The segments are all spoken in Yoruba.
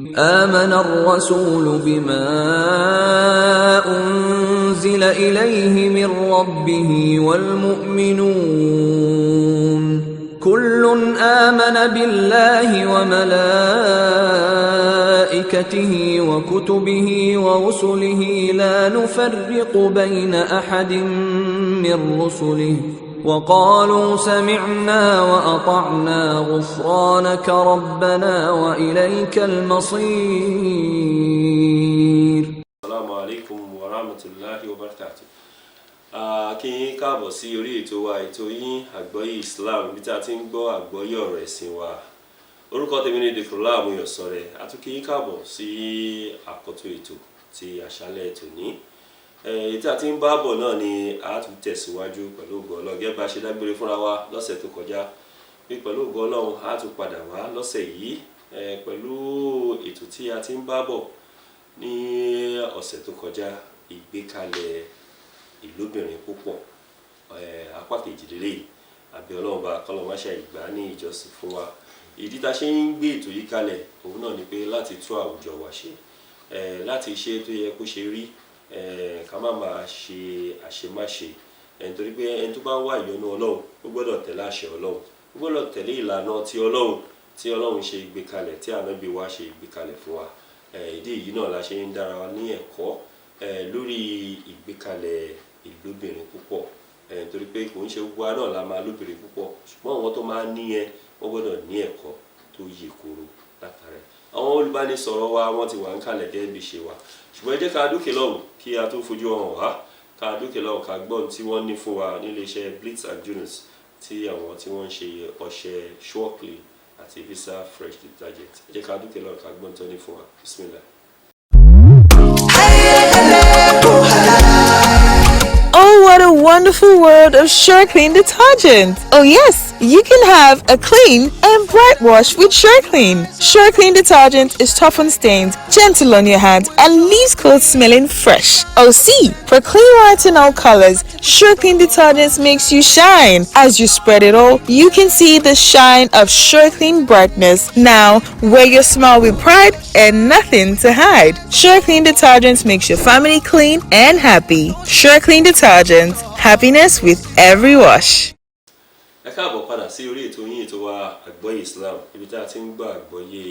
آمن الرسول بما أنزل إليه من ربه والمؤمنون كل آمن بالله وملائكته وكتبه ورسله لا نفرق بين أحد من رسله وقالوا سمعنا وأطعنا غفرانك ربنا وإليك المصير. السلام عليكم ورحمة الله وبركاته. Kí yín káàbọ̀ sí orí ètò wa ètò yín àgbọ́yé Islam bí tí a ti ń gbọ́ àgbọ́yé ọ̀rọ̀ ẹ̀sìn wa. Orúkọ tèmi ni Dhikrullah Amuyosore. A tún kí yín káàbọ̀ sí àkọ́tún ètò ti àṣálẹ́ ètò ní. Ètò àti ń bá bọ̀ náà ni a tún tẹ̀síwájú pẹ̀lú ògo Ọlọ́run gẹ́gẹ́ bá ṣe dágbére fúnra wa lọ́sẹ̀ tó kọjá. Bí pẹ̀lú ògo Ọlọ́run a tún padà wá lọ́sẹ̀ yìí pẹ̀lú ètò tí a ti ń bá bọ̀ ní ọ̀sẹ̀ tó kọjá ìgbékalẹ̀ ìlóbìnrin púpọ̀ apá kejì lélẹ́yìí àbí Ọlọ́run bá kọ́lọ́máṣá ìgbà ní ìjọsìn fún wa. Ìdí tá ṣe ń gbé ètò yìí kalẹ̀ òun náà ni pé láti tún àwùjọ wa ṣe láti ṣe tó yẹ kó ṣe rí ká má máa ṣe àṣemáṣe nítorí pé ẹni tó bá ń wá ìyọ́nú Ọlọ́run ó gbọ́dọ̀ tẹ̀lé àṣẹ Ọlọ́run ó gbọ́dọ̀ tẹ̀lé ìlànà ti Ọlọ́run ṣe ìgbékalẹ̀ tí Ànábì wa ṣe ìgbékalẹ̀ fún wa. Ìdí yìí náà la ṣe ń dára wa ní ẹ̀kọ́ lórí ìgbékalẹ̀ ìlóbìnrin púpọ̀ nítorí pé kò ń ṣe gbogbo náà la máa lóbìnrin púpọ̀ ṣùgbọ́n àwọn tó máa ní yẹn wọ́n gbọ́dọ̀ ní ẹ̀kọ́ tó yè koro látara ẹ̀. Àwọn olùbánisọ̀rọ̀ wa wọ́n ti wà ń kalẹ̀ gẹ́gẹ́ bí ṣe wà ṣùgbọ́n ẹ jẹ́ ká dókè lọ́hùn kí a tó fojú hàn wá ká dókè lọ́hùn ká gbọ́n tí wọ́n ní fún wa nílé iṣẹ́ Blitz and Jones tí àwọn tí wọ́n ń ṣe ọṣẹ Sureclean àti Visa Fresh detergent. Ẹ jẹ́ ká dókè lọ́hùn ká gbọ́n tó ní fún wa. Bismillah. Oh, what a wonderful world of Sureclean detergent! Oh yes, you can have a clean and bright wash with Sureclean. Sureclean detergent is tough on stains, gentle on your hands, and leaves clothes smelling fresh. Oh see, for clean white and all colors, Sureclean detergent makes you shine. As you spread it all, you can see the shine of Sureclean brightness. Now, wear your smile with pride and nothing to hide. Sureclean detergent makes your family clean and happy. Sureclean detergent, happiness with every wash. Ẹ káàbọ̀ padà sí orí ètò yín ètò wa àgbọ́yé Islam ibi tí a ti ń gbọ́ àgbọ́yé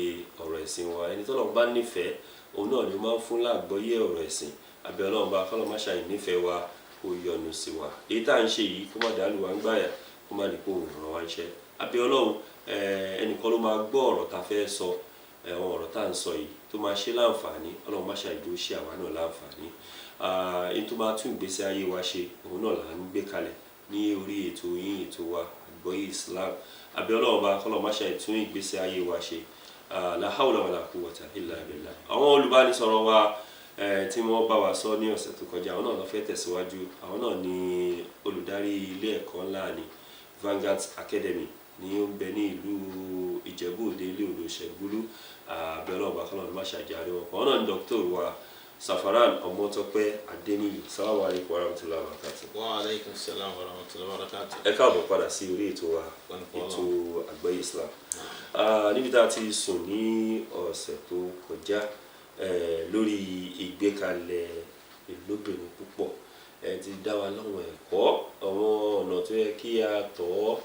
ọ̀rọ̀ ẹ̀sìn wa. Ẹni tó lọ́n bá nífẹ̀ẹ́ òun náà ni ó máa ń fún láàgbọ́yé ọ̀rọ̀ ẹ̀sìn àbí Ọlọ́run bá kọ́lọ́máṣá ìnífẹ̀ẹ́ wa kó yọ́nú sí wa. Èyí tá à ń ṣe yìí kó má dàlú wa ń gbáyà kó má di kó ràn wá ń ṣe. Àbí Ọlọ́run ẹnìkan ló máa gbọ́ ọ̀rọ̀ tá fẹ́ sọ àwọn ọ̀rọ̀ tá à ń sọ yìí tó máa ṣe láǹfààní Ọlọ́run máṣá ìdúró ṣe àwa náà láǹfààní. Èyí tó máa tún ìgbésí ayé wa ṣe òun náà là ń gbé kalẹ̀ ní orí ètò yín ètò wa àgbọ́yé Islam àbí Ọlọ́run bá kọ́lọ́máṣá ìtún ìgbésí ayé wa ṣe la hawla wala quwwata illa billah. Àwọn olùbánisọ̀rọ̀ wa tí wọ́n bá wa sọ ní ọ̀sẹ̀ tó kọjá àwọn náà lọ fẹ́ tẹ̀síwájú àwọn náà ní olùdarí ilé ẹ̀kọ́ ńlá ní Vanguard Academy ní ó ń bẹ ní ìlú Ìjẹ̀bú Òde ilé odò Ṣẹ̀gbúlú àbí Ọlọ́run bá kọ́lọ́máṣá jàre wọn. Àwọn náà ní dókítà wa Safaran Ọmọ́tọ́pẹ́ Adéníyì. Assalamu alaikum warahmatullahi wabarakatuh. Wa alaikum salam warahmatullahi wabarakatuh. Ẹ káàbọ̀ padà sí orí ètò wa ètò àgbọ́yé Islam. Níbi tá a ti sùn ní ọ̀sẹ̀ tó kọjá lórí ìgbékalẹ̀ ìlóbìnrin púpọ̀ ti dá wa láwọn ẹ̀kọ́ àwọn ọ̀nà tó yẹ kí a tọ̀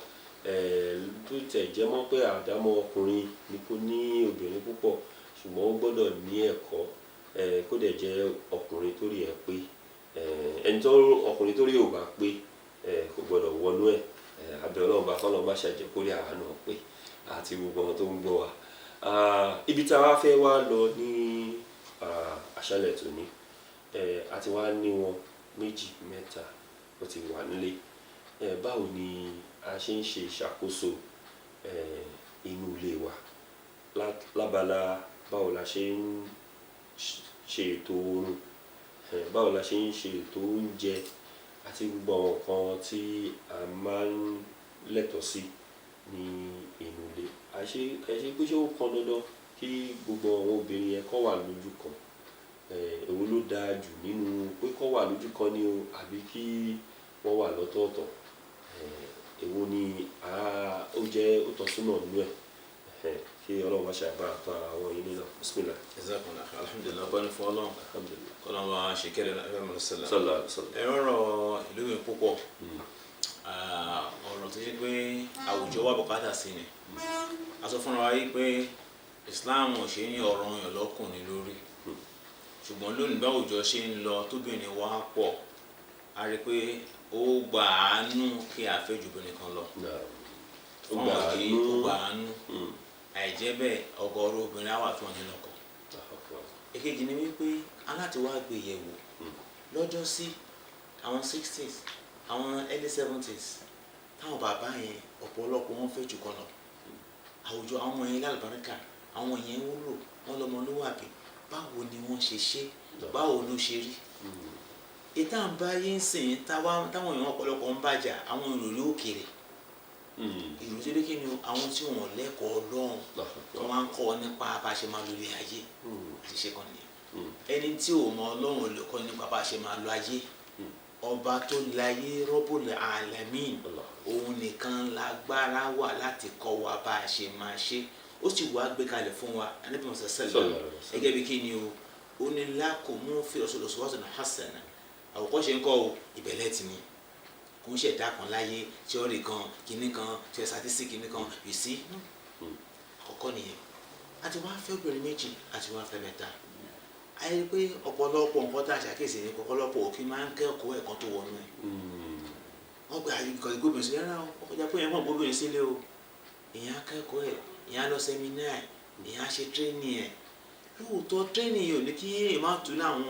tó tẹ̀ jẹ́ mọ́ pé àdámọ́ ọkùnrin ni kó ní obìnrin púpọ̀ ṣùgbọ́n ó gbọ́dọ̀ ní ẹ̀kọ́ kó dẹ̀ jẹ́ ọkùnrin tó rí ẹ pé ẹni tó ọkùnrin tó rí ò bá pé kò gbọ́dọ̀ wọnú ẹ̀ àbí Ọlọ́run bá kọ́ lọ́ má ṣàjẹ́ kórè àwa náà pé àti gbogbo àwọn tó ń gbọ́ wa. Ibi tí a wá fẹ́ wá lọ ní àṣálẹ́ tòní àti wá ní wọn méjì mẹ́ta ó ti wà nílé. Báwo ni a ṣe ń ṣe ìṣàkóso inú ilé wa lábala báwo la ṣe ń ṣe ètò oorun báwo la ṣe ń ṣe ètò oúnjẹ àti gbogbo àwọn nǹkan tí a máa ń lẹ́tọ̀ọ́ sí ní inú ilé. Ẹ ṣe pé ṣé ó pọn dandan kí gbogbo àwọn obìnrin yẹn kọ́ wà lójú kan èwo ló dáa jù nínú pé kọ́ wà lójú kan ni o àbí kí wọ́n wà lọ́tọ̀ọ̀tọ̀ èwo ni ó jẹ́ ó tọ́ súnà nínú ẹ̀ kí Ọlọ́run má ṣe agbára tó àwọn yìí nínú bismillah. Jazakumullah alhamdulillah ọpẹ́ ní fún Ọlọ́run alhamdulillah kọ́lọ́n wa ṣe kẹ́lẹ́ náà sallallahu alaihi wasallam. ẹ rọrọ ìlú mi púpọ̀ ọ̀rọ̀ tó yẹ pé àwùjọ wa bùkátà sí ni a sọ fúnra wa yìí pé Islam ò ṣe ní ọ̀rọ̀ yàn lọ́kùnrin lórí ṣùgbọ́n lónìí bá àwùjọ ṣe ń lọ tóbìnrin wa pọ̀ a rí i pé ó gba àánú kí a fẹ́ ju obìnrin kan lọ fún àwọn kì í ó gba àánú àìjẹ́ bẹ́ẹ̀ ọ̀gọ̀ọ̀rọ̀ obìnrin á wà tí wọ́n ní lọ́kọ. èkejì ni wípé aláti wá gbé yẹ̀wò lọ́jọ́ sí àwọn 60s àwọn early 70s táwọn bàbá yẹn ọ̀pọ̀lọpọ̀ wọn fẹ́ jù kọ́ lọ àwùjọ àwọn ọmọ yẹn lálùbáríkà àwọn yẹn wúlò wọn lọmọ olówàbí báwo ni wọ́n ṣe ṣe báwo ló ṣe rí ìta ń bá yín sìn táwọn èèyàn ọ̀pọ̀lọpọ̀ ń bàjá àwọn ìròyìn òkèèrè ìlú tó lékè ni àwọn tí wọn lẹ́kọ̀ọ́ Ọlọ́run tó máa ń kọ́ nípa bá a ṣe máa lo ilé ayé àṣìṣe kan nìyẹn ẹni tí ò mọ Ọlọ́run lè kọ́ nípa bá a ṣe máa lo ayé ọba tó láyé Rabbul Alamin òun nìkan lágbára wà láti kọ́ wa bá a ṣe máa ṣe ó sì wá gbé kalẹ̀ fún wa Ànábì Muhammad sallallahu alaihi wasallam gẹ́gẹ́ bí kí ni ó ní lakum fi uswatun hasana àwòkọ́ṣe ń kọ́ ìbẹ̀lẹ̀ tì ní kò ń ṣẹ̀dá kan láyé tíọ́rì kan kìíní kan tí ẹ sàtísì kìíní kan yìí sí àkọ́kọ́ nìyẹn àti wá fẹ́ obìnrin méjì àti wá fẹ́ mẹ́ta ayé pé ọ̀pọ̀lọpọ̀ nǹkan tá a ṣàkíyèsí ní ọ̀pọ̀lọpọ̀ òfin máa ń kẹ́kọ̀ọ́ ẹ̀kọ́ tó wọnú ẹ̀ wọ́n gba àyíkọ́ ìgbóbìnrin sílẹ̀ rárá o ọkọjà pé yẹn mọ̀ gbóbìnrin sílẹ̀ o ìyẹn akẹ́kọ̀ọ́ ẹ̀ ìyẹn lọ sẹ́mínà ẹ̀ ìyẹn á ṣe tírénì ẹ̀ lóòótọ́ tírénì yìí ò ní kí èèyàn má tún láwọn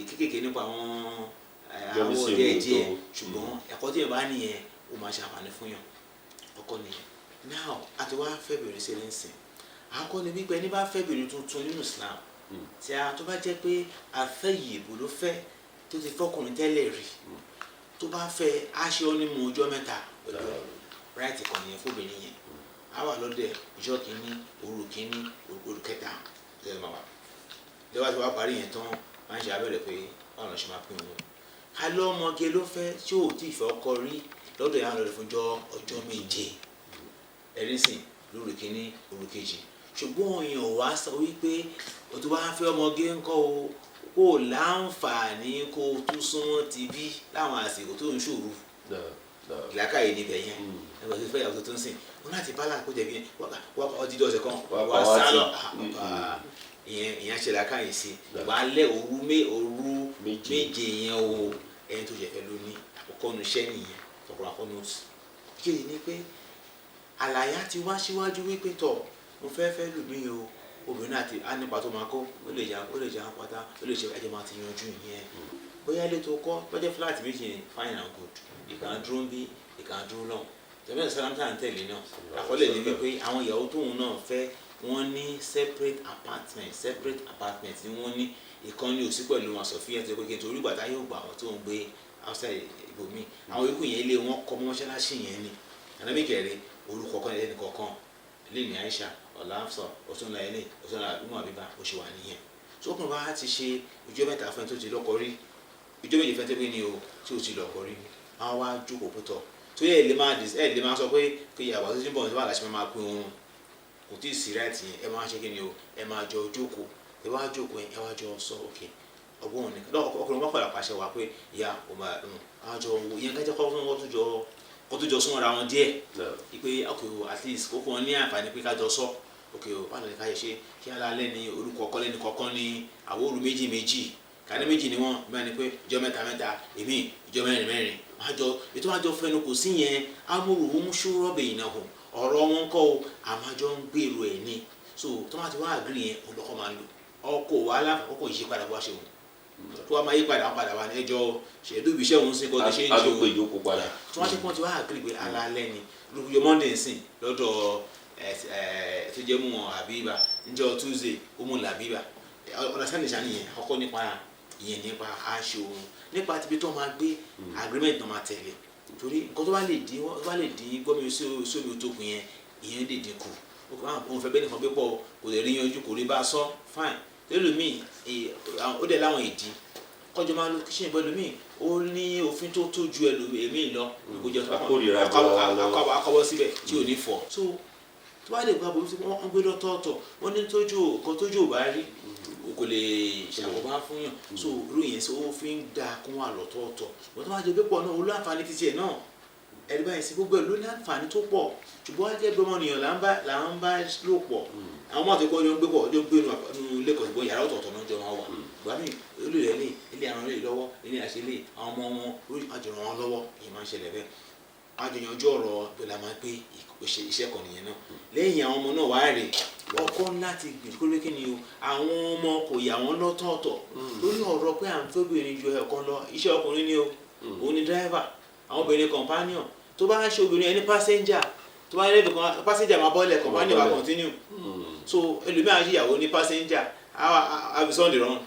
kéékèèké nípa àwọn ọdẹ díẹ̀ ṣùgbọ́n ẹ̀kọ́ tí yẹn bá nìyẹn ó máa ṣe àǹfààní fún yàn ọkọ nìyẹn now àti wá fẹ́ bèrè sí lẹ́sìn àkọ́ ni wípé ẹni bá fẹ́ bèrè tuntun nínú Islam tí a tó bá jẹ́ pé afẹ́ yìí ìbò ló fẹ́ tó ti fọkùnrin tẹ́lẹ̀ rí tó bá fẹ́ aṣọ onímọ̀ ọjọ́ mẹ́ta pẹ̀lú ráìtì kan nìyẹn fóbìnrin yẹn á wà lọ́dẹ̀ ọjọ́ kìíní òru kẹta lẹ́yìn máa wà lẹ́wọ́n tí wàá parí yẹn tán máa ń ṣe abẹ́rẹ́ pé báwọn lọ ṣe máa pín wọn. alọ́ ọmọge ló fẹ́ tí ò tí ì fẹ́ ọkọ rí lọ́dọ̀ yà ń lọ́dẹ̀ fún ọjọ́ méje ẹ̀rí sìn lóru kìíní òru kejì ṣùgbọ́n èèyàn wá sọ wípé o tó bá ń fẹ́ ọmọge ńkọ́ o kò láǹfààní kó o tún súnmọ́ ti bí láwọn àsìkò tó ń ṣòro ìlàkàyè níbẹ̀ yẹn ẹgbẹ́ tó fẹ́ yàtọ̀ tó ń sìn wọn láti bá láàkó jẹ̀bi ọdídé ọ̀sẹ̀ kan wà sálọ ìyẹn ṣe làkàyè sí wà lẹ́ òru méje yẹn o ẹni tó jẹ fẹ́ lóní àkọ́kọ́ nu iṣẹ́ nìyẹn tọkùnrin àkọ́nù òsì kéde ní pé àlàyé ti wá síwájú wípé tọ̀ mo fẹ́ lù mí o obìnrin àti nípa tó máa kó ó lè jà pátá ó lè ṣe ẹjẹ máa ti yanjú ìyẹn bóyá ilé tó kọ́ lọ́jọ́ fúláàtì méjì yẹn fine and good ìkàn dúró bí ìkàn dúró náà tẹ̀mẹ́tẹ̀ sálámtà ń tẹ̀lé náà àkọọ́lẹ̀ ní wípé àwọn ìyàwó tóun náà fẹ́ wọ́n ní separate apartment ni wọ́n ní ìkan ní òsì pẹ̀lú wọn Sofia tó pé kí n torí gbàtà yóò gbà wọ́n tó ń gbé outside ibòmí àwọn ikú yẹn ilé wọn kọ́ mọ́ṣáláṣí yẹn ni ànábìkẹ̀rẹ̀ orúkọ kan ẹni kọ̀ọ̀kan ilé ní Aisha ọ̀làǹsọ ọ̀túnla ẹni ọ̀túnla ìmọ̀ àbíbá ó ṣe wà nìyẹn sókùn bá ti ṣe ìjọ mẹ́ta fẹ́ tó ti lọ́kọ rí ìjọ méje fẹ́ tó gbé ni o tí o ti lọ́kọ rí àwọn wá jókòó pútọ̀ tó yẹ ẹ lè máa sọ pé kí ìyàwó tó ti ń bọ̀ nípa àlàṣẹ máa pín oorun kò tí ì sí ráìtì yẹn ẹ máa ṣe kí ni o ẹ máa jọ jókòó ẹ wá jókòó ẹ wá jọ sọ òkè ọgbọ́n òní ọkùnrin wọn padà pàṣẹ wá pé ìyá òun àjọ ìyẹn kájọ kọ́ fún wọn tó jọ súnmọ́ra wọn díẹ̀ ìpè okay o at least kókó wọn ní àǹfààní pé kájọ sọ okay o báwo ni ká yẹ ṣe kí alálẹ́ ní orúkọ ọkọ́lẹ́ni kọ̀ọ̀kan ní àwòrán méjì kàní méjì ni wọ́n bẹ́ẹ̀ ni pé ìjọ mẹ́ta èmi ìjọ mẹ́rin àjọ ètò àjọ fẹnu kò sí yẹn amúrùhún ṣúrọ́bì ìnáwó ọ̀rọ̀ wọn kọ́ o àmàjọ ń gbèrò ẹ̀ ní so tó máa ti wá àgírí yẹn ọlọ́kọ̀ máa lò ọkọ̀ wàhálà ọkọ̀ ìyípadà bó wá ṣe wọn tó wá máa yípadà wọn padà wá ní ẹjọ́ ṣèlú ibi iṣẹ́ òun sí kọ́ tó ṣe ń ṣe o tó wá ti pọ́n ti wá àgírí pé alálẹ́ ni lókùjọ Monday ń sìn lọ́dọ̀ tó jẹ́ mú wọn àbíbà níjọ́ Tuesday ó mú làbíbà ọ̀nà sànìṣà nìyẹn ọkọ̀ nípa ìyẹn nípa aṣọ òun nípa tibi tó máa gbé agreement náà máa tẹ̀lé torí nǹkan tó bá lè dín gbọ́mi sómi òtókùn yẹn ìyẹn lè dínkù òun fẹ́ bẹ́ẹ̀ nìkan gbé pọ̀ kò lè rí yanjú kò rí bá a sọ fine tẹ́lómi ó dẹ̀ láwọn ìdí kọjọ máa lo kíṣìn ìbọn ẹlòmíì ó ní òfin tó ju ẹlòmíì lọ kò jẹ́ akọ́bọ̀ síbẹ̀ tí ò ní fọ̀ so tó bá lè gba bòmí sí wọ́n gbé lọ́tọ̀ọ̀tọ̀ wọ́n ní tójú ò bá rí kò lè ṣàkóbá fún yàn so irú yẹn sí ó fi ń da kún wà lọ́tọ̀ọ̀tọ̀ wọ́n tó máa jẹ pépọ̀ náà olú àǹfààní ti tiẹ̀ náà ẹ̀rí báyìí sí gbogbo ẹ̀ ló ní àǹfààní tó pọ̀ ṣùgbọ́n wọ́n jẹ́ pé ọmọnìyàn là ń bá lò pọ̀ àwọn ọmọ àti ẹ̀kọ́ yọ ń gbé pọ̀ ọjọ́ ń gbé nu ilé kan ṣùgbọ́n yàrá ọ̀tọ̀ọ̀tọ̀ náà jọ máa wà ìgbà míì olú rẹ̀ lè ilé àwọn ilé lọ́wọ́ ilé àṣẹ lè àwọn ọmọ wọn lórí àjọrò wọn lọ́wọ́ èyí máa ń ṣẹlẹ̀ bẹ́ẹ̀ àjọyànjú ọ̀rọ̀ pẹ̀lú àmọ́ pé iṣẹ́ kan nìyẹn náà lẹ́yìn àwọn ọmọ náà wáá rè ọkọ láti gbìyànjú pé kí ni o àwọn ọmọ kò yà wọ́n lọ́tọ̀ọ̀tọ̀ lórí ọ̀rọ̀ pé à ń fẹ́ obìnrin ju ẹ̀kan lọ iṣẹ́ ọkùnrin ni o òun ni dírẹ́fà àwọn obìnrin companion tó bá ń ṣe obìnrin ẹni passenger tó bá ń rẹ́bì kan passenger máa bọ́lẹ̀ companion máa continue so ẹlòmíràn ṣe ìyàwó ní passenger àbísọ́ndì rán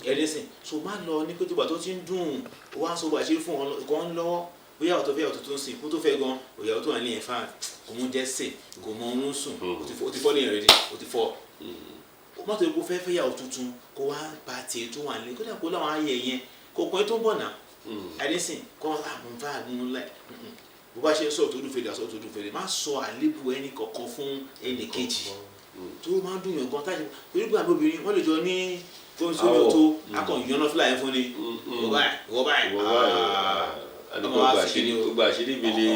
ẹni sìn so má lọ ní pé tó gbà tó ti ń dùn wá so bàṣírí fún ọ̀kan lọ́wọ́ bóyá ọ̀tọ̀ fẹ́ ọ̀tọ̀ tó ń sìn kó tó fẹ́ gan òyàwó tó wà ní ẹ̀fà kò mú jẹ́ sè kò mọ oorun sùn ó ti fọ́ lẹ́yìn rẹ̀ ó ti fọ́ mọ́tò epo fẹ́ fẹ́ yàwó tuntun kó wá ba tiẹ̀ tó wà nílé kódà kó láwọn ayẹ yẹn kò pọ́n tó ń bọ̀ náà ẹ̀dínsìn kọ́ àmúfà àmúlẹ̀ bó bá ṣe ń sọ̀rọ̀ tó dùn fèrè àsọ̀rọ̀ tó dùn fèrè má sọ àlébù ẹnì kọ̀ọ̀kan fún ẹnì kejì tó máa ń dùn yàn gan táyà torí pé àbí obìnrin wọ́n lè jọ ní tó ń sórí ọ̀tọ̀ akọ̀yànnà fúláyé fún ni ìwọ báyìí gbogbo àṣírí mi ni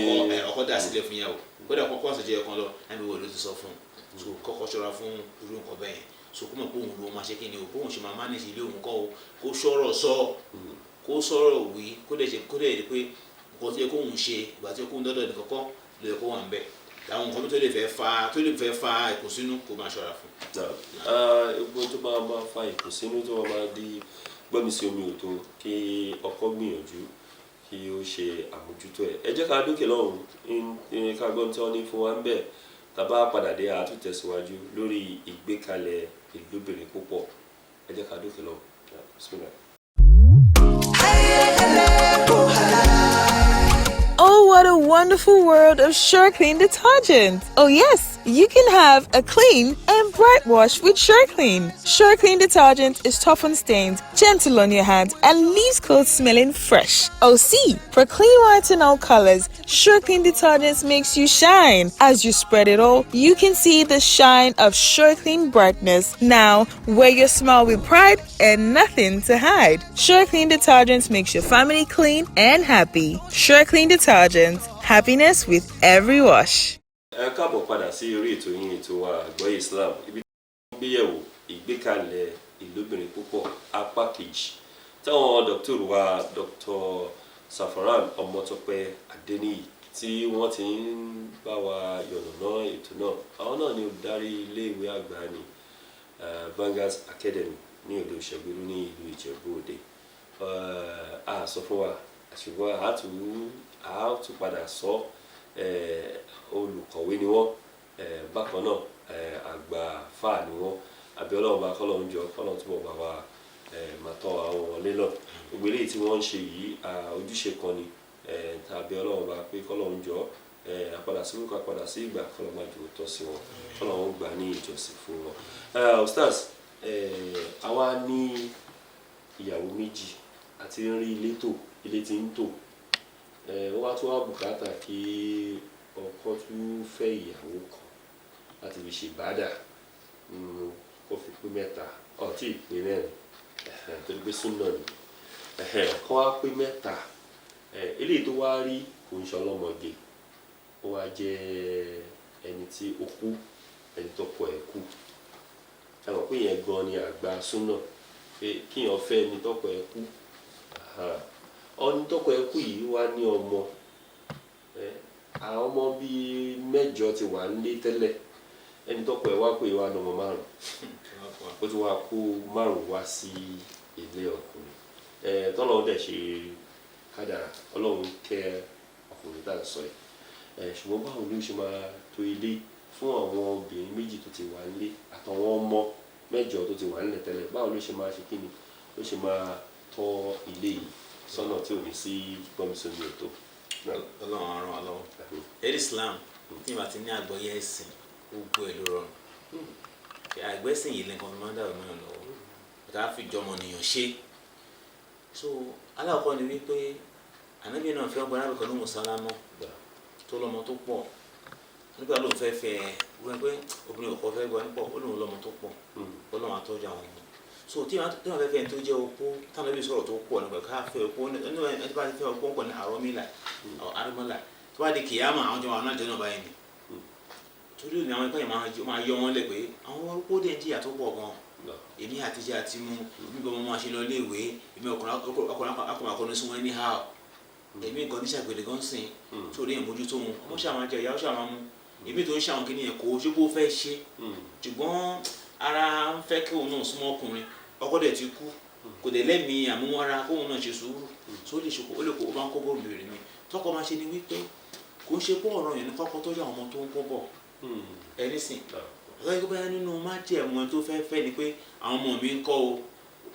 ọkọ dà sílẹ̀ fún yàwó kódà kọ́kọ́ ọ̀sẹ̀ ọkàn lọ ẹ̀mí wo ló ti sọ fún un so kọ́kọ́ ṣọ́ra fún irú nǹkan bẹ́ẹ̀ yẹn so kó mọ̀ pé òun ló máa ṣe kí ni o bóun ṣe máa manage ilé òun kọ́ o kó sọ̀rọ̀ sọ kó sọ̀rọ̀ wí kó dẹ̀ rí pé nǹkan tó yẹ kóun ṣe ìgbà tó yẹ kóun dọ́dọ̀ ní kọ́kọ́ ló yẹ kó wà ń bẹ̀ àwọn nǹkan tó lè fẹ́ fa ìkùnsínú kó máa ṣọ́ra fún. egbò tó máa fa ìkùnsínú tó máa di gbọ́mísí omi ò tó kí ọkọ gbìyànjú kí ó ṣe àmójútó ẹ jẹ́ ká dókè lọ́hùn ká gbọ́n tí wọ́n ní fún wa ń bẹ̀ tàbá padà dé àtúntẹ̀síwájú lórí ìgbékalẹ̀ ìlúbìnrin púpọ̀ ẹ jẹ́ ká dókè lọ́hùn. Oh, what a wonderful world of SureClean detergent! Oh yes, you can have a clean and bright wash with SureClean. SureClean detergent is tough on stains, gentle on your hands, and leaves clothes smelling fresh. Oh see, for clean whites and all colors, SureClean detergent makes you shine. As you spread it all, you can see the shine of SureClean brightness. Now, wear your smile with pride and nothing to hide. SureClean detergent makes your family clean and happy. SureClean detergent, happiness with every wash. ẹ káàbọ̀ padà sí orí ètò yín ètò wa àgbọ́yé Islam ibi tí wọ́n gbéyẹ̀wò ìgbékalẹ̀ ìlúbìnrin púpọ̀ apá kejì táwọn dọ́kítọ̀rù wa Dr. Safaran Ọmọtọ́pẹ́ Adéníyì tí wọ́n ti ń bá wa yànnàná ètò náà àwọn náà ni olùdarí iléèwé àgbà ní Vanguard Academy ní odò Ìṣẹ́gbérú ní ìlú Ìjẹ̀bú Òde a sọ fún wa ṣùgbọ́n a tún padà sọ olùkọ̀wé ni wọ́n bákan náà àgbà fáà ni wọ́n àbí Ọlọ́run bá kọ́lọ́run jọ kọ́lọ́run túbọ̀ bá wa máa tọ́ àwọn wọlé náà gbogbo eléyìí tí wọ́n ń ṣe yìí ojúṣe kan ni tàbí Ọlọ́run bá pé kọ́lọ́run jọ àpadà sí orúkọ àpadà sí ìgbà kọ́lọ́run má jù ú tọ́ sí wọn kọ́lọ́run gbà ní ìjọsìn fún wọn. Ustaz àwa ní ìyàwó méjì àti ń rí ilé tí ń tò wọ́n wá tún wá bùkátà kí ọkọ tún fẹ́ ìyàwó kan láti fi ṣe ìbádà kó fi pé mẹ́ta ọtí ìpín mẹ́rin torí pé súnà ni kó wá pé mẹ́ta eléyìí tó wá rí kò ń ṣe ọlọ́mọge ó wá jẹ́ ẹni tí ó kú ẹni tó kọ ẹ̀ kú ẹ mọ̀ pé yẹn gan ni àgbà súnà pé kíyàn fẹ́ ẹni tó kọ ẹ̀ kú ọdún tó kọ ẹ̀ kú yìí wá ní ọmọ àwọn ọmọ bíi mẹ́jọ ti wà nílé tẹ́lẹ̀ ẹni tó pẹ̀ wá pé wá ní ọmọ márùn ó ti wá kó márùn wá sí ilé ọkùnrin tọ́lọ́run dẹ̀ ṣe kádàrá Ọlọ́run kẹ́ ọkùnrin tá à ń sọ yìí ṣùgbọ́n báwo ló ṣe máa tó ilé fún àwọn obìnrin méjì tó ti wà nílé àtàwọn ọmọ mẹ́jọ tó ti wà nílẹ̀ tẹ́lẹ̀ báwo ló ṣe máa ṣe kíni ló ṣe máa tọ́ ilé yìí sọ́nà tí ò ní sí gbọ́mísọ́mí ètò. Ọlọ́run á ràn wá lọ́wọ́ ẹ̀rí Islam tí ìbá ti ní àgbọ́yé ẹ̀sìn gbogbo ẹ̀ ló rọrùn àgbẹ̀sìn yìí lẹ́kọ̀ọ́ fi máa ń dàrú mẹ́rin lọ́wọ́ ọ̀tá fi jọmọ nìyàn ṣe so alákọ̀ọ́ ni wípé ànábì náà fẹ́ ọgbọ́n arábìkan ló mú sálámọ́ tó lọ́mọ tó pọ̀ nígbà lóun fẹ́ fẹ́ wọ́n pé obìnrin ọkọ fẹ́ gbọ́ nípọ̀ ó lóun lọ́mọ tó pọ̀ ó lóun àtọ́jú àwọn ọmọ so tí wọ́n fẹ́ fẹ́ tó jẹ́ opó táwọn ẹbí sọ̀rọ̀ tó pọ̀ nígbà ká fẹ́ opó ẹni tó bá ti fẹ́ opó ń pọ̀ ní àrọ́mílà àrọ́mọ́là tó bá di kìyàmà àwọn jọmọ àwọn náà jẹ́ náà báyìí ni torí òní àwọn ìpáyà máa yọ wọn lẹ̀ pé àwọn opó dẹ̀ ń jìyà tó pọ̀ gan èmi àtijọ́ àti mú nígbà wọn máa ṣe lọ léèwé èmi ọkùnrin akọ̀nà sí wọn ní ha èmi nǹkan ní ṣàgbèrè gan sìn torí ẹ̀ mójútó wọn ọmọ ṣàwọn jẹ ìyá ó ṣàwọn mú èmi tó ń ṣàwọn kìíní yẹn kò ṣe kó fẹ́ ṣe ṣùgbọ́n ara ń fẹ́ kí òun náà súnmọ́ ọkùnrin ọkọ dẹ̀ ti kú kò dẹ̀ lẹ́mìí àmúmọ́ra kóun náà ṣe sùúrù tó lè ṣe ó lè kó o bá ń kó bọ́ọ̀lù rẹ̀ mi tọkọ máa ṣe ni wípé kò ń ṣe pọ́ ọ̀rọ̀ yẹn ní kọ́kọ́ tọ́jú àwọn ọmọ tó ń kó bọ̀ ẹni sìn ọ̀gá ìgbà yẹn nínú májẹ̀mú tó fẹ́ ni pé àwọn ọmọ mi ń kọ́ o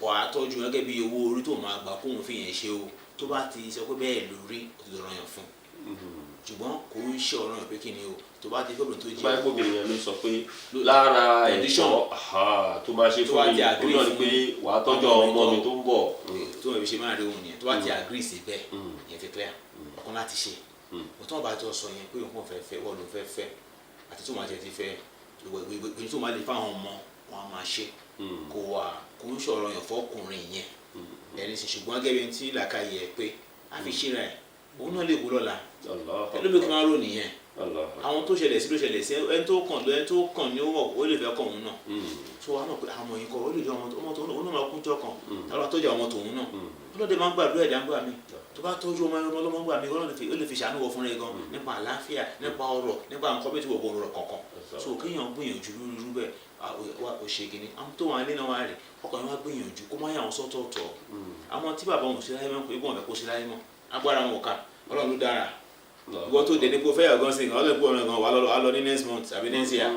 wà á tọ́jú gẹ́gẹ́ bí owó orí tó máa gbà kóun fi yẹn ṣe o tó bá ti sọ pé bẹ́ẹ̀ lórí òtítọ́ ọ̀rọ̀ yẹn fún ṣùgbọ́n kò ń ṣe ọ̀rọ̀ yẹn pé kí ni o tó bá ti fẹ́ obìnrin tó jẹ́ báyìí obìnrin yẹn ló sọ pé lára ẹ̀tọ́ tó máa ṣe fún mi òun náà ni pé wà á tọ́jú ọmọ mi tó ń bọ̀ tó wọn fi ṣe máa rí òun yẹn tó bá ti agree sí bẹ́ẹ̀ yẹn fi clear ọkàn láti ṣe òtún ọba tó sọ yẹn pé òun fẹ́ wọ́n ló fẹ́ àti tó máa jẹ ti fẹ́ ìgbìyànjú tó máa lè fáwọn ọmọ wọn a máa ṣe kò ń ṣọ̀rọ̀ yẹn fọkùnrin yẹn ẹni sì ṣùgbọ́n gẹ́gẹ́ bí ti làkàyè pé a fi ṣíra ẹ̀ òun náà lè wú lọ́la ẹlòmíì kan máa rò nìyẹn àwọn tó ṣẹlẹ̀ sí ló ṣẹlẹ̀ sí ẹni tó kàn ní ó lè fẹ́ kàn òun náà tó wà náà pé àwọn yìí kọ́ ó lè jẹ́ ọmọ tó òun náà máa kún jọ kan táwọn àtọ́jú ọmọ tòun náà ọlọ́dẹ máa ń gbàdúrà ẹ̀dá ń gbà mí tó bá tọ́jú ọmọ ọlọ́mọ gbà mí ó lè fi ṣàánú wọ fúnra ẹ̀ gan nípa àlàáfíà nípa ọrọ̀ nípa nǹkan bí tí wọ́n kò rọ̀ kọ̀ọ̀kan so kéèyàn gbìyànjú lórí bẹ́ẹ̀ ó ṣe kìíní àwọn tó wà nínú wa rè ọkàn yẹn wá gbìyànjú kó má yà wọn sọ́tọ̀ọ̀tọ̀ àwọn tí bàbá wọn ò sí láyé mọ́ pé bọ́n fẹ́ kó sí láyé mọ́ agbára wọn ò ká Ọlọ́run ló dára ìwọ tó dé ní kó fẹ́ ọ̀gán sí i ọlọ́ọ̀pù ọ̀rọ̀ gan wà lọ ní next month àbí next year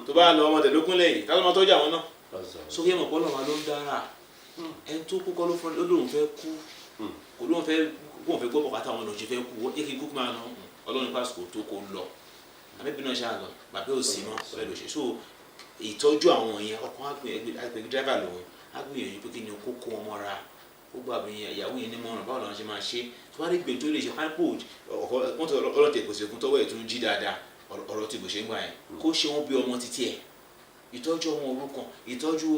tó bá lọ ọmọ tẹ̀lókún lẹ́yìn táwọn ọmọ tọ́jú àwọn náà sókè mọ̀ pọ́ lọ́wọ́ ló ń dára ẹni tó kú kọ́ ló lóun fẹ́ kú kò lóun fẹ́ gbọ́ bọ̀kátà wọn lòun ṣe fẹ́ kú wọ́n kí kú máa lọ Ọlọ́run pásítọ̀ tó kó lọ àbẹ́bí náà ṣáà lọ bàbá ò sí mọ́ pẹ̀lú ṣe so ìtọ́jú àwọn yẹn ọkàn àgbègbè driver lòun àgbìyànjú pé kí ni kó kó wọn mọ́ra ó gbà bí ìyàwó yẹn ní mọ́ràn báwo làwọn ṣe máa ṣe tó bá rí gbèǹ tó lè ṣe pápó wọ́n tó ọlọ́tẹ̀ kò sí fún tọ́wọ́ ẹ̀ tó ń jí dáadáa ọ̀rọ̀ tí kò ṣe ń gbà yẹn kó ṣe wọ́n bí ọmọ títí ẹ̀ ìtọ́jú ọmọ òrukàn ìtọ́jú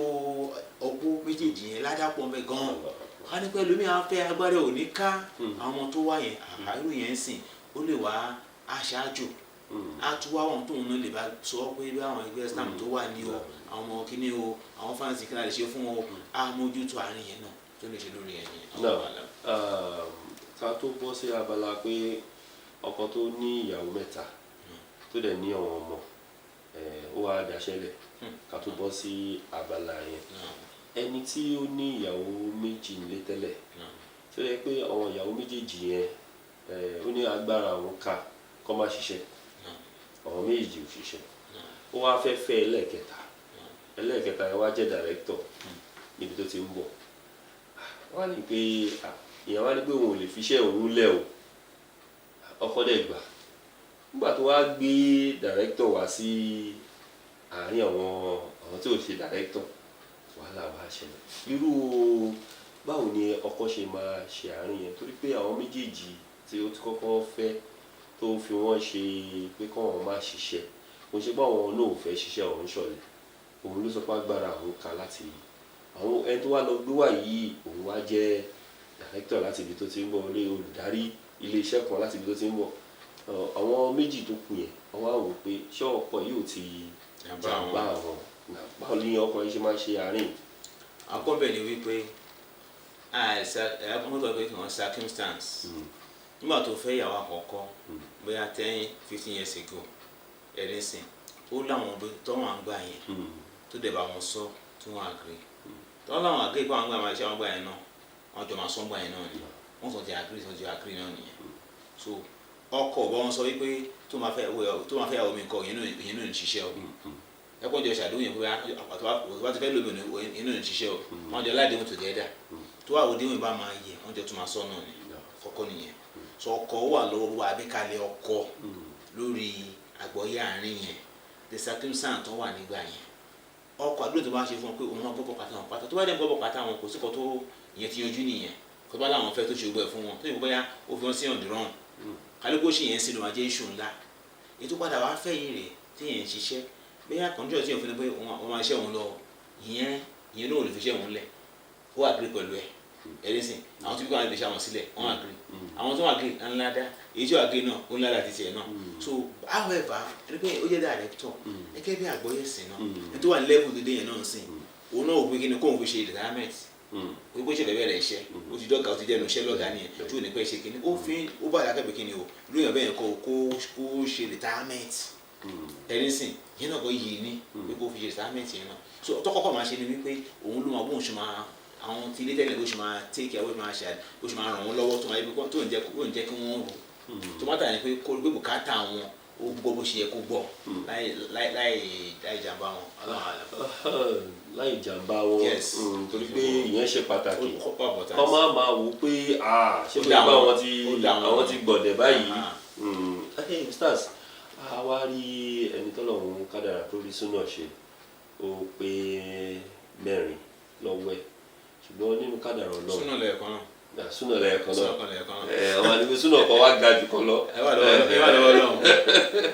ọgbó méjèèjì yẹn ládàpọ̀ mẹ́ gan-an wá ní pẹ́ lómi afẹ́ agbára ò ní ká àwọn ọmọ tó wá yẹn àárò yẹn sìn ó lè wá aṣáájú àtúwá wọn tóun náà lè bá sọ pé bí àwọn ẹgbẹ́ Islam tó wà ní o àwọn ọmọ kìíní o àwọn fáǹsì kí náà lè ṣe fún wọn àmójútó àárín yẹn náà tó lè ṣe lórí ẹ̀yìn. ká tó bọ́ sí abala pé ọkọ tó ní ìyàwó mẹ́ta tó dẹ̀ ní àwọn ọmọ ó wá daṣẹ́lẹ̀ ká tó bọ́ sí abala yẹn ẹni tí ó ní ìyàwó méjì nílé tẹ́lẹ̀ tó yẹ pé àwọn ìyàwó méjèèjì yẹn ó ní agbára àwọn ká kọ́ má ṣiṣẹ́ àwọn méjì ò ṣiṣẹ́ ó wá fẹ́ ẹlẹ́ẹ̀kẹta yẹn wá jẹ́ dàrẹ́kítọ̀ níbi tó ti ń bọ̀ wọ́n á ní pé ìyẹn wá ní pé òun ò lè fiṣẹ́ òun lẹ̀ o ọkọ dẹ̀ gbà nígbà tó wá gbé dàrẹ́kítọ̀ wá sí àárín àwọn tí ò ṣe dàrẹ́kítọ̀ wàhálà wá ṣẹlẹ̀ irú báwo ni ọkọ ṣe máa ṣe àárín yẹn torí pé àwọn méjèèjì tí ó ti kọ́kọ́ fẹ́ tó fi wọ́n ṣe pé kọ́wọn má ṣiṣẹ́ kò ṣe pé àwọn náà ò fẹ́ ṣiṣẹ́ òun ṣọ̀lẹ̀ òun ló sọ pé agbára òun ká láti àwọn ẹni tó wá lọ gbé wá yìí òun wá jẹ́ dàrẹ́kítọ̀ láti ibi tó ti ń bọ̀ olùdarí iléeṣẹ́ kan láti ibi tó ti ń bọ̀ àwọn méjì tó kù yẹn wọ́n wá wò pé ṣé ọkọ yìí ò ti jàǹbá àwọn báwo ni ọkọ yìí ṣe máa ṣe àárín. àkọ́bẹ̀ ni wípé àkọ́bẹ̀ pé kí wọ́n circumstance nígbà tó fẹ́ ìyàwó àkọ́kọ́ bóyá 10-15 years ago ẹ̀rín sìn ó láwọn tọ́wọ́n àgbà yẹn tó dẹ̀ bá wọn sọ tí wọ́n agree tọ́wọ́n láwọn agree pé àwọn àgbà máa ṣe àwọn àgbà yẹn náà wọ́n jọ máa sọ àgbà yẹn náà ni wọ́n sọ ti agree náà nìyẹn so ọkọ bá wọn sọ wípé tó máa fẹ́ ìyàwó mi kọ́ yẹn náà ń ṣiṣẹ́ o ẹ̀kọ́ jọ ṣàdéhùn yẹn pé wọ́n ti fẹ́ lómi yẹn náà ń ṣiṣẹ́ o wọ́n jọ ládéhùn together tó wà òdéhùn bá máa yẹ wọ́n jọ tó máa sọ náà ni kọ́kọ́ nìyẹn so ọkọ wà lọ́wọ́ wa àbíkalẹ̀ ọkọ lórí àgbọ́yé àárín yẹn the circumstance tó wà nígbà yẹn ọkọ àdúrà tó bá ṣe fún ọ pé òun máa gbọ́ pàtà wọn pátá tó bá dẹ̀ gbọ́ pàtà wọn kò sí kọ́ tó ìyẹn ti yanjú nìyẹn kó bá láwọn fẹ́ tó ṣe gbọ́ ẹ̀ fún wọn tó yẹ kó báyà ó fi wọn sí on the run kálíkó ṣì yẹn sí ló máa jẹ́ iṣu ńlá ètò padà wá fẹ́ yìí rè tí yẹn ń ṣiṣẹ́ bẹ́ẹ̀ àkànjọ́ tí yẹn fi ní pé wọ́n máa ṣẹ́ òun lọ ìyẹn náà ò lè fi ṣẹ́ òun lẹ̀ ó agree pẹ̀lú ẹ̀ ẹ̀rísìn àwọn tí bí wọ́n á lè ṣe àwọn sílẹ̀ wọ́n agree àwọn tó wọ́n agree ńlá dá èyí tí wọ́n agree náà ó ńlá dá ti tiẹ̀ náà so however ẹni pé ó jẹ́ director gẹ́gẹ́ bí àgbọ́yé sìn náà ẹni tó wà ní level dédé yẹn náà sìn òun náà ò pé kí ni kóun fi ṣe retirement ó bó ṣe bẹ̀rẹ̀ rẹ̀ iṣẹ́ ó ti dọ́gà ó ti jẹ́nu iṣẹ́ lọ́gà nìyẹn tí ò ní pẹ́ ṣe kí ni ó bá àdàkẹ́bẹ̀ kí ni o lóyún ọ̀bẹ yẹn kó ṣe retirement ẹ̀rísìn yẹn náà kọ́ yìí ní pé kó fi ṣe retirement yẹn náà so tọ́kọ́kọ́ máa ṣe ni wípé òun ló máa bóun ṣe máa àwọn tí ilé tẹ́lẹ̀ bó ṣe máa take care bó ṣe máa ràn wọ́n lọ́wọ́ tó máa tó ń jẹ́ kí wọ́n rò tó má tà ní pé kó gbé bùkátà wọn ó gbọ́ bó ṣe yẹ kó gbọ́ láì jàmbá wọn. láì jàmbá wọn torí pé ìyẹn ṣe pàtàkì kọ́ máa wò pé ṣé pé àwọn ti gbọ̀dẹ̀ báyìí stars àwa rí ẹni tọ́lọ́run kádàrá tó rí súnà ṣe ó pé 4 lọ́wọ́ ẹ̀ ṣùgbọ́n nínú kádàrá Ọlọ́run súnà lẹ́ẹ̀kan náà súnà lẹ́ẹ̀kan náà ọmọ àdìgbò súnà kan wá ga jù kan lọ. ẹ wà lọ́wọ́ lọ́wọ́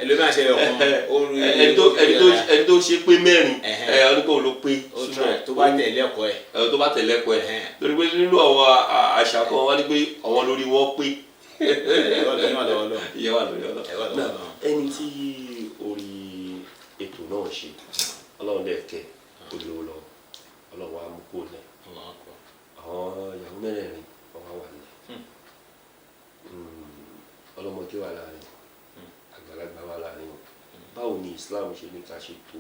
ẹlòmíràn ṣe ọkàn ẹni tó ṣe pé 4 ọdún kan ló pé súnà tó bá tẹ̀lé ẹ̀kọ́ ẹ̀ torí pé nínú àwọn àṣà kan wá ní pé àwọn lórí wọn pé ìyẹn wà lórí Ọlọ́run ẹni tí orí ètò náà ṣe Ọlọ́run dẹ̀ kẹ́ olówó lọ Ọlọ́run wa mú kó lẹ̀ àwọn ìyàwó 4 ọwọ́ wà nílẹ̀ ọlọ́mọdé wà láàrin àgbàlagbà wà láàrin báwo ni Islam ṣe ní ká ṣe tó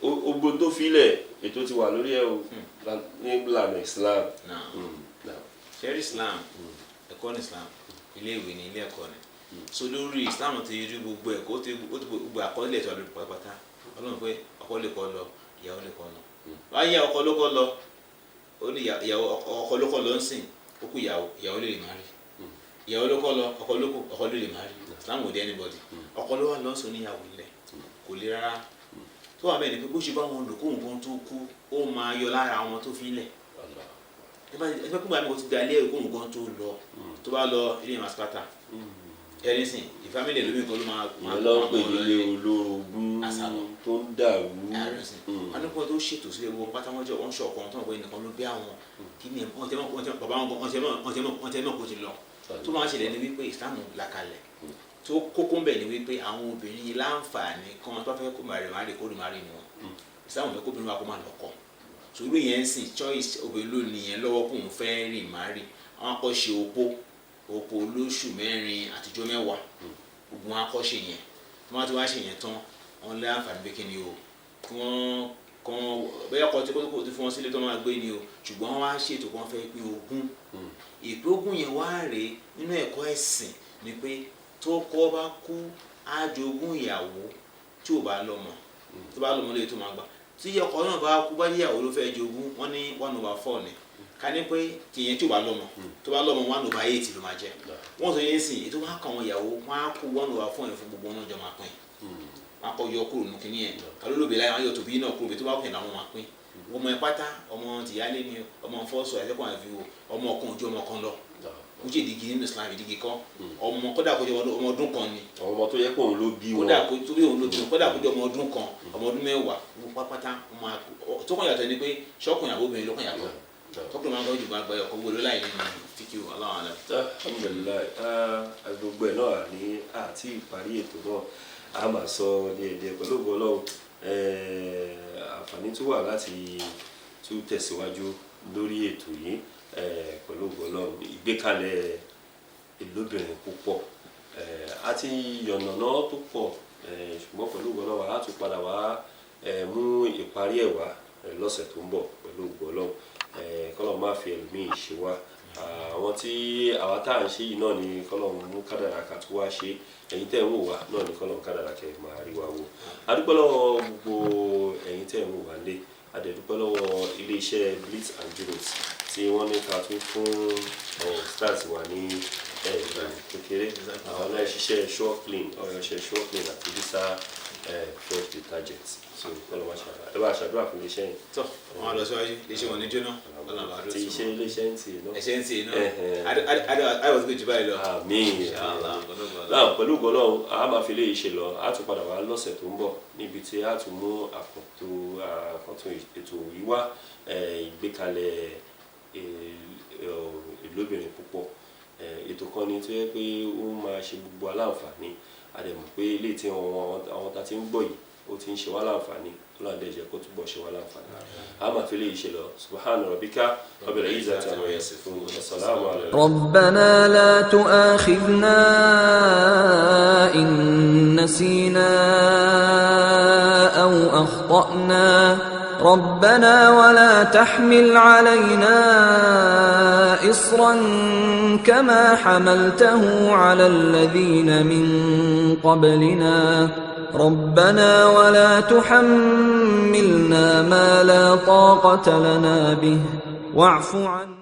ogbó tó filẹ̀ ètò ti wà lórí ẹ̀ ní ìlànà Islam. ṣẹ́rí Islam ẹ̀kọ́ ní Islam ilé ìwé ní ilé ẹ̀kọ́ ni so lórí Islam ti rí gbogbo ẹ̀kọ́ ó ti gbogbo àkọọ́lẹ̀ tó lórí pátápátá Ọlọ́run pé ọkọ lè kọ́ lọ ìyàwó lè kọ́ lọ wáyé ọkọ ló kọ́ lọ ó ní ìyàwó ọkọ ló kọ́ lọ ń sìn ó kú ìyàwó lè má rí ìyàwó ló kọ́ lọ ọkọ ló lè má rí Islam ò dé anybody ọkọ ló wà lọ́sọ̀ níyàwó ilẹ̀ kò lè rárá tó wà bẹ́ẹ̀ ni pé bó ṣe bá wọn lò kó nǹkan tó kú ó máa yọ lára àwọn tó fi ń lẹ̀ ẹgbẹ́ kúgbà mi kò ti dalẹ́ ẹ̀kọ́ nǹkan tó lọ tó bá lọ ilé maskata ẹni sìn ìfámìlì lómi nǹkan ló máa lọ pè nílé olórogún tó ń dàrú wọn nípa tó ṣètò sílẹ̀ wọn pátá wọn jẹ́ wọn ṣe ọkọ̀ wọn tó ń pè nìkan ló bí àwọn kí ni bàbá wọn tẹ́ mọ̀ kó ti lọ tó máa ṣẹlẹ̀ ní wípé Islam là kalẹ̀ tó kókó ń bẹ̀ ní wípé àwọn obìnrin yìí láǹfààní kan tó fẹ́ kó màrí kó rí ni wọn Islam fẹ́ kó obìnrin wa kó máa lọ́kọ sórí yẹn ń sìn choice obìnrin lónìí yẹn lọ́wọ́ kóun fẹ́ rìn màrí àwọn akọ́ṣe opó olóṣù 4 àtijọ́ 10 gbogbo wọn akọ́ṣe yẹn tí wọ́n ti wá ṣe yẹn tán wọ́n lé àǹfààní pé kí ni o kí wọ́n kàn bẹ́ẹ̀ ọkọ̀ tí kò ti fún wọn sílé tó máa gbé ni o ṣùgbọ́n wọ́n wá ṣètò kan fẹ́ pín ogún ìpín ogún yẹn wá rèé nínú ẹ̀kọ́ ẹ̀sìn ni pé tó kọ́ bá kú á jogún ìyàwó tí ò bá lọ́mọ tó bá lọ́mọ lè tó máa gbà tí ọkọ náà bá kú bá yíyàwó ló fẹ́ jogún wọ́n ní 1/4 ni ká ní pé tìyẹn tí ò bá lọ́mọ tó bá lọ́mọ 1/8 ló máa jẹ́ wọ́n sọ yẹn sìn ètò wọn kàn wọn ìyàwó wọn á kú 1/4 yẹn fún gbogbo náà jọ máa pín wọn kọ yọ kúrò nù kínní yẹn kálólóbè láyé wọn yọ tòbí náà kúrò bí tó bá kù yẹn làwọn máa pín ọmọ ẹ pátá ọmọ tìyálé ni ọmọ fọ́sọ̀ ẹ̀sẹ̀kọ̀ àfi ọmọ ọkàn ojú ọmọ kan lọ ó jẹ́ ìdígi nínú Islam ìdígi kọ́ ọmọ kódà kó jẹ́ ọmọ ọdún kan ni ọmọ tó yẹ kó òun ló bí wọn kódà kó tó bí òun ló bí wọn kódà kó jẹ́ ọmọ ọdún kan ọmọ ọdún 10 wọn pátá tó kàn yàtọ̀ ni pé ṣọ́kùnrin àbóbìnrin ló kàn yàtọ̀ tọkùnrin máa ń gbọ́dọ̀ gbàgbọ́ ẹ̀kọ́ gbọ́dọ̀ láì nínú fíkì Allahu alam. alhamdulilayi gbogbo ẹ̀ náà ní àti ìparí ètò náà a máa sọ díẹ̀díẹ̀ pẹ̀lú Ọlọ́run àǹfààní tó wà láti tún tẹ̀síwájú lórí ètò yìí pẹ̀lú Ọlọ́run ìgbékalẹ̀ ìlóbìnrin púpọ̀ àti yọ̀nàná tó pọ̀ ṣùgbọ́n pẹ̀lú Ọlọ́run a tún padà wá mú ìparí ẹ̀ wá lọ́sẹ̀ tó ń bọ̀ pẹ̀lú Ọlọ́run kọ́lọ̀ má fi ẹlòmíì ṣe wá àwọn tí àwa tá à ń ṣe yìí náà ni kọ́lọ̀ mú kádàrá ká tó wá ṣe ẹ̀yin tẹ́ ń wò wá náà ni kọ́lọ̀ kádàrá kẹ́ máa rí wa wò adúpẹ́ lọ́wọ́ gbogbo ẹ̀yin tẹ́ ń wò wá lé adẹ̀dúpẹ́ lọ́wọ́ iléeṣẹ́ Blitz and Julius tí wọ́n ní ká tún fún stars wà ní kékeré àwọn náà ṣiṣẹ́ sure clean ọ̀yọ́ṣẹ́ sure clean àti visa fresh detergent so kọ́lọ́mọ ṣàdúrà ẹ bá ṣàdúrà fún iléeṣẹ́ yìí. tọ́ wọn á lọ síwájú iléeṣẹ́ wọn ní jóná tí iṣẹ́ iléeṣẹ́ ń tì náà. ẹ̀ṣẹ̀ ń tì náà ayọ̀ tó jù báyìí lọ. àmín náà pẹ̀lú gbọ́dọ̀ a máa fi léyìí ṣe lọ a tún padà wá lọ́sẹ̀ tó ń bọ̀ níbi tí a tún mú àkọ́tún ètò yìí wá ìgbékalẹ̀ ìlóbìnrin púpọ̀ ètò kan ni tó yẹ pé ó máa ṣe gbogbo aláǹfààní àdẹ̀mọ̀ pé ilé tí àwọn tá ti ń gbọ́ yìí ó ti ń ṣe wá láǹfààní ọlọ́run dẹ̀ jẹ́ kó túbọ̀ ṣe wá láǹfààní a máa fi léyìí ṣe lọ subhana rabbika rabbil izzati amma yasifun wa salamun ala ربنا لا تؤاخذنا إن نسينا أو أخطأنا ربنا ولا تحمل علينا إصرا كما حملته على الذين من قبلنا ربنا ولا تحملنا ما لا طاقة لنا به واعف عنا